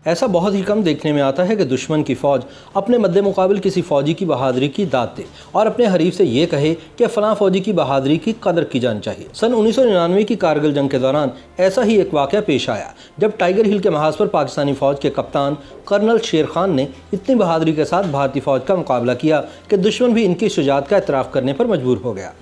ऐसा बहुत ही कम देखने में आता है कि दुश्मन की फौज अपने मद्दे मुकाबिल किसी फौजी की बहादुरी की दाद दे और अपने हरीफ से ये कहे कि फलां फौजी की बहादुरी की कदर की जानी चाहिए। सन 1999 की कारगिल जंग के दौरान ऐसा ही एक वाक़या पेश आया जब टाइगर हिल के महाज पर पाकिस्तानी फौज के कप्तान कर्नल शेर खान ने इतनी बहादुरी के साथ भारतीय फौज का मुकाबला किया कि दुश्मन भी इनकी शुजाअत का एतराफ़ करने पर मजबूर हो गया।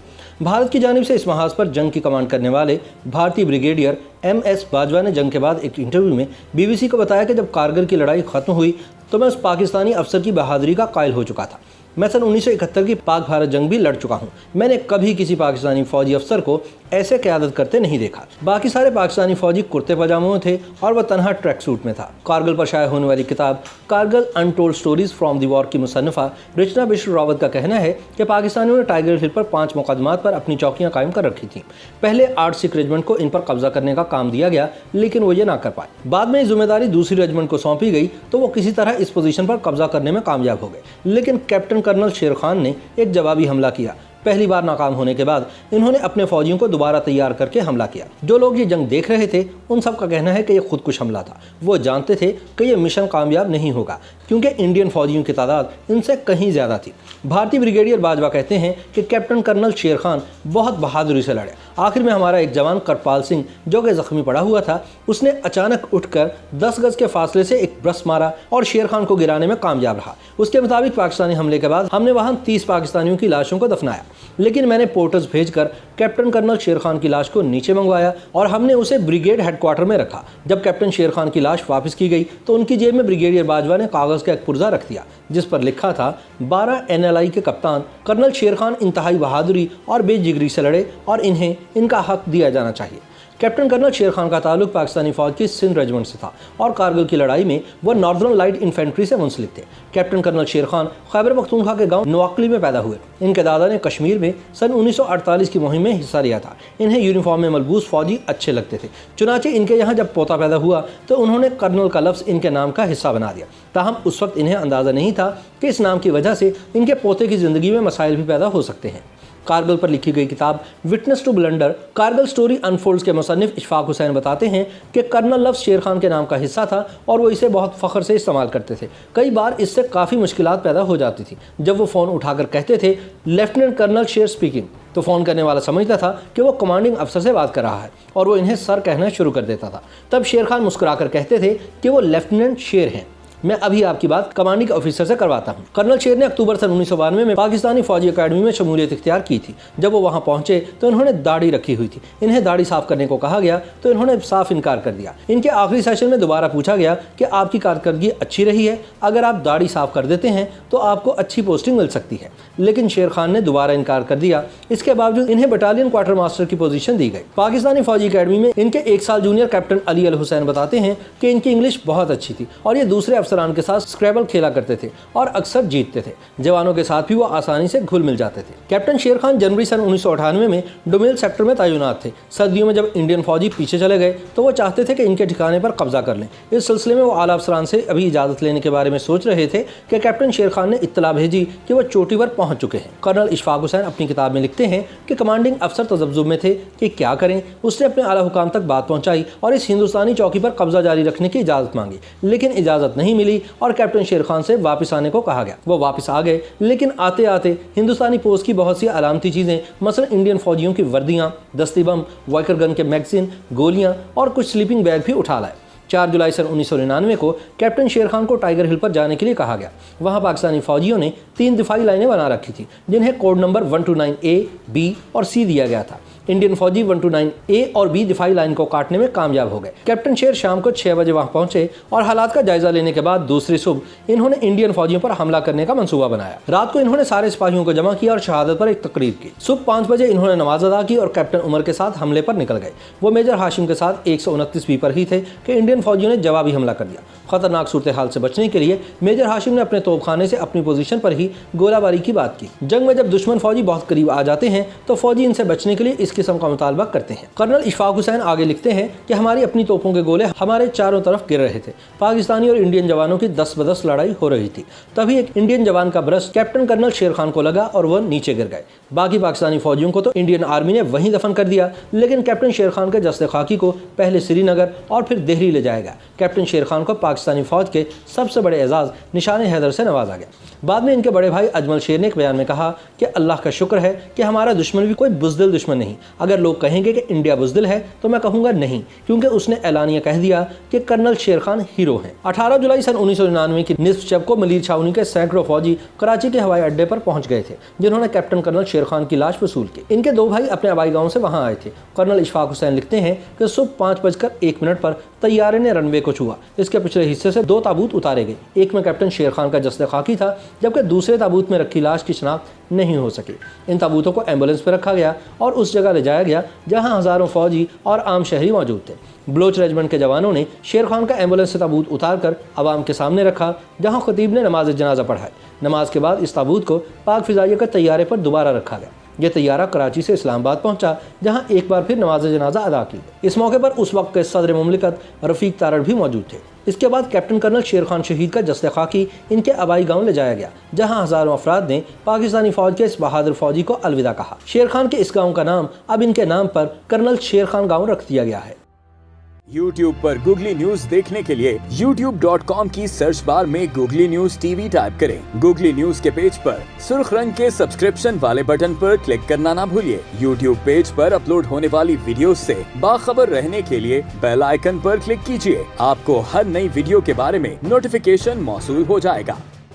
भारत की जानिब से इस महाज पर जंग की कमांड करने वाले भारतीय ब्रिगेडियर MS बाजवा ने जंग के बाद एक इंटरव्यू में BBC को बताया कि जब कारगिल की लड़ाई खत्म हुई तो मैं उस पाकिस्तानी अफसर की बहादुरी का कायल हो चुका था। मैं सन 1971 की पाक भारत जंग भी लड़ चुका हूँ। मैंने कभी किसी पाकिस्तानी फौजी अफसर को ऐसे क़यादत करते नहीं देखा। बाकी सारे पाकिस्तानी फौजी कुर्ते पजामों में थे और वह तनहा ट्रैक सूट में था। कारगिल पर शाया होने वाली किताब Kargil untold stories from the war की मुसन्निफ़ा रचना बिश्र रावत का कहना है कि पाकिस्तानियों ने टाइगर हिल पर 5 मुकदमात पर अपनी चौकियाँ कायम कर रखी थीं। पहले 8 सिख रेजिमेंट को इन पर कब्जा करने का काम दिया गया, लेकिन वो ये ना कर पाए। बाद में जिम्मेदारी दूसरी रेजिमेंट को सौंपी गई तो वो किसी तरह इस पोजीशन पर कब्जा करने में कामयाब हो गए, लेकिन कैप्टन कर्नल शेर खान ने एक जवाबी हमला किया। पहली बार नाकाम होने के बाद इन्होंने अपने फौजियों को दोबारा तैयार करके हमला किया। जो लोग ये जंग देख रहे थे उन सब का कहना है कि यह खुदकुश हमला था। वो जानते थे कि यह मिशन कामयाब नहीं होगा क्योंकि इंडियन फौजियों की तादाद इनसे कहीं ज़्यादा थी। भारतीय ब्रिगेडियर बाजवा कहते हैं कि कैप्टन कर्नल शेर खान बहुत बहादुरी से लड़े। आखिर में हमारा एक जवान करपाल सिंह जो कि जख्मी पड़ा हुआ था, उसने अचानक उठकर 10 गज के फासले से एक ब्रश मारा और शेर खान को गिराने में कामयाब रहा। उसके मुताबिक पाकिस्तानी हमले के बाद हमने वहां 30 पाकिस्तानियों की लाशों को दफनाया, लेकिन मैंने पोर्टर्स भेजकर कैप्टन कर्नल शेर खान की लाश को नीचे मंगवाया और हमने उसे ब्रिगेड हेडक्वार्टर में रखा। जब कैप्टन शेर खान की लाश वापस की गई तो उनकी जेब में ब्रिगेडियर बाजवा ने कागज़ का एक पुर्जा रख दिया जिस पर लिखा था 12 NLI के कप्तान कर्नल शेर खान इंतहाई बहादुरी और बेजिगरी से लड़े और इन्हें इनका हक दिया जाना चाहिए। कैप्टन कर्नल शेर खान का ताल्लुक पाकिस्तानी फौज की सिंध रेजिमेंट से था और कारगिल की लड़ाई में वह नॉर्दर्न लाइट इन्फेंट्री से मुंसलिक थे। कैप्टन कर्नल शेर खान खैबर पख्तूनख्वा के गांव नवाकली में पैदा हुए। इनके दादा ने कश्मीर में सन 1948 की मुहिम में हिस्सा लिया था। इन्हें यूनिफॉर्म में मलबूस फौजी अच्छे लगते थे। चुनाचे इनके यहाँ जब पोता पैदा हुआ तो उन्होंने कर्नल का लफ्ज़ इनके नाम का हिस्सा बना दिया। ताहम उस वक्त इन्हें अंदाज़ा नहीं था कि इस नाम की वजह से इनके पोते की ज़िंदगी में मसाइल भी पैदा हो सकते हैं। कारगिल पर लिखी गई किताब witness to blunder Kargil story unfolds के मुसन्निफ इशफाक हुसैन बताते हैं कि कर्नल लफ्ज़ शेर खान के नाम का हिस्सा था और वो इसे बहुत फ़ख्र से इस्तेमाल करते थे। कई बार इससे काफ़ी मुश्किलात पैदा हो जाती थी। जब वो फ़ोन उठाकर कहते थे लेफ्टिनेंट कर्नल शेर स्पीकिंग, तो फ़ोन करने वाला समझता था कि वो कमांडिंग अफसर से बात कर रहा है और वो इन्हें सर कहना शुरू कर देता था। तब शेर खान मुस्कुराकर कहते थे कि वो लेफ्टिनेंट शेर हैं। मैं अभी आपकी बात कमांडिंग ऑफिसर से करवाता हूं। कर्नल शेर ने अक्टूबर सन 1992 में पाकिस्तानी फौजी अकेडमी में शमूलियत इख्तियार की थी। जब वो वहां पहुंचे तो इन्होंने दाढ़ी रखी हुई थी। इन्हें दाढ़ी साफ करने को कहा गया तो इन्होंने साफ इनकार कर दिया। इनके आखिरी सेशन में दोबारा पूछा गया कि आपकी कारकर्दगी अच्छी रही है, अगर आप दाढ़ी साफ कर देते हैं तो आपको अच्छी पोस्टिंग मिल सकती है, लेकिन शेर खान ने दोबारा इनकार कर दिया। इसके बावजूद इन्हें बटालियन क्वार्टर मास्टर की पोजीशन दी गई। पाकिस्तानी फौजी अकेडमी में इनके 1 साल जूनियर कैप्टन अली अल हुसैन बताते हैं कि इनकी इंग्लिश बहुत अच्छी थी और ये दूसरे अफसरान के साथ स्क्रैबल खेला करते थे और अक्सर जीतते थे। जवानों के साथ भी वो आसानी से घुल मिल जाते थे। कैप्टन शेर खान जनवरी सन 1998 में डोमेल सेक्टर में तैनात थे। सर्दियों में जब इंडियन फौजी पीछे चले गए तो वो चाहते थे कि इनके ठिकाने पर कब्जा कर लें। इस सिलसिले में वो आला अफसरान से अभी इजाज़त लेने के बारे में सोच रहे थे कि कैप्टन शेर खान ने इत्तला भेजी कि वो चोटी पर पहुंच चुके हैं। कर्नल इशफाक हुसैन अपनी किताब में लिखते हैं कि कमांडिंग अफसर तजब्जुब में थे कि क्या करें। उसने अपने आला हुकाम तक बात पहुँचाई और इस हिंदुस्तानी चौकी पर कब्जा जारी रखने की इजाज़त मांगी, लेकिन इजाज़त नहीं मिली और कैप्टन शेर खान से वापस आने को कहा गया। वो वापस आ गए, लेकिन आते आते हिंदुस्तानी पोस्ट की बहुत सी अलामती चीज़ें, मसलन इंडियन फौजियों की वर्दियाँ, दस्ती बम, वाइकर गन के मैगजीन, गोलियाँ और कुछ स्लीपिंग बैग भी उठा लाए। 4 जुलाई सन 1999 को कैप्टन शेर खान को टाइगर हिल पर जाने के लिए कहा गया। वहां पाकिस्तानी फौजियों ने 3 दिफाई लाइनें बना रखी थी जिन्हें कोड नंबर 129A, B और C दिया गया था। इंडियन फौजी 129A और B दिफाई लाइन को काटने में कामयाब हो गए। कैप्टन शेर शाम को 6 बजे वहां पहुंचे और हालात का जायजा लेने के बाद दूसरी सुबह इन्होंने इंडियन फौजियों पर हमला करने का मंसूबा बनाया। रात को इन्होंने सारे सिपाहियों को जमा किया और शहादत पर एक तकरीर की। सुबह 5 बजे इन्होंने नमाज अदा की और कैप्टन उमर के साथ हमले पर निकल गए। वो मेजर हाशिम के साथ 129 B पर ही थे कि इंडियन फौजियों ने जवाबी हमला कर दिया। खतरनाक सूरत हाल से बचने के लिए मेजर हाशिम ने अपने तोपखाने से अपनी पोजीशन पर ही गोलाबारी की बात की। जंग में जब दुश्मन फौजी बहुत करीब आ जाते हैं तो फौजी इनसे बचने के लिए इस किस्म का मुतालबा करते हैं। कर्नल इशफाक हुसैन आगे लिखते हैं कि हमारी अपनी तोपों के गोले हमारे चारों तरफ गिर रहे थे। पाकिस्तानी और इंडियन जवानों की 10 ब 10 लड़ाई हो रही थी। तभी एक इंडियन जवान का ब्रश कैप्टन कर्नल शेर खान को लगा और वह नीचे गिर गए। बाकी पाकिस्तानी फौजियों को तो इंडियन आर्मी ने वहीं दफन कर दिया, लेकिन कैप्टन शेर खान के जस्ते खाकी को पहले श्रीनगर और फिर दिल्ली ले जाया गया। कैप्टन शेर खान को पाकिस्तानी फौज के सबसे बड़े एजाज निशान हैदर से नवाजा गया। बाद में इनके बड़े भाई अजमल शेर ने एक बयान में कहा कि अल्लाह का शुक्र है कि हमारा दुश्मन भी कोई बुज़दिल दुश्मन नहीं। अगर लोग कहेंगे कि इंडिया बुज़दिल है तो मैं कहूँगा नहीं, क्योंकि उसने ऐलानिया कह दिया कि कर्नल शेर खान हीरो हैं। 18 जुलाई सन 1999 की निस्फ शब को मलिर छावनी के सैकड़ों फौजी कराची के हवाई अड्डे पर पहुंच गए थे, जिन्होंने कैप्टन कर्नल शेर खान की लाश वसूल की। इनके दो भाई अपने आबाई गांव से वहां आए थे। कर्नल इशफाक हुसैन लिखते हैं कि सुबह 5:01 पर तैयारे ने रनवे को छुआ। इसके पिछले हिस्से से 2 ताबूत उतारे गए। एक में कैप्टन शेर खान का जस्द खाकी था, जबकि दूसरे ताबूत में रखी लाश की शनाख्त नहीं हो सकी। इन ताबूतों को एम्बुलेंस पर रखा गया और उस जगह ले जाया गया जहां हजारों फौजी और आम शहरी मौजूद थे। बलोच रेजिमेंट के जवानों ने शेर खान का एम्बुलेंस से ताबूत उतारकर आवाम के सामने रखा, जहां खतीब ने नमाज जनाजा पढ़ाई। नमाज के बाद इस ताबूत को पाक फिजाइया के तैयारे पर दोबारा रखा गया। यह तैयारा कराची से इस्लामाबाद पहुंचा, जहां एक बार फिर नमाज जनाजा अदा की। इस मौके पर उस वक्त के सदर मुमलिकत रफीक तारड़ भी मौजूद थे। इसके बाद कैप्टन कर्नल शेर खान शहीद का जस्ते खाकी इनके आबाई गांव ले जाया गया, जहां हजारों अफराद ने पाकिस्तानी फौज के इस बहादुर फौजी को अलविदा कहा। शेर खान के इस गांव का नाम अब इनके नाम पर कर्नल शेर खान गांव रख दिया गया है। YouTube पर गूगली न्यूज देखने के लिए youtube.com की सर्च बार में गूगली न्यूज टीवी टाइप करें। गूगली न्यूज के पेज पर सुर्ख रंग के सब्सक्रिप्शन वाले बटन पर क्लिक करना ना भूलिए। YouTube पेज पर अपलोड होने वाली वीडियोस से बाखबर रहने के लिए बेल आइकन पर क्लिक कीजिए। आपको हर नई वीडियो के बारे में नोटिफिकेशन मौसूल हो जाएगा।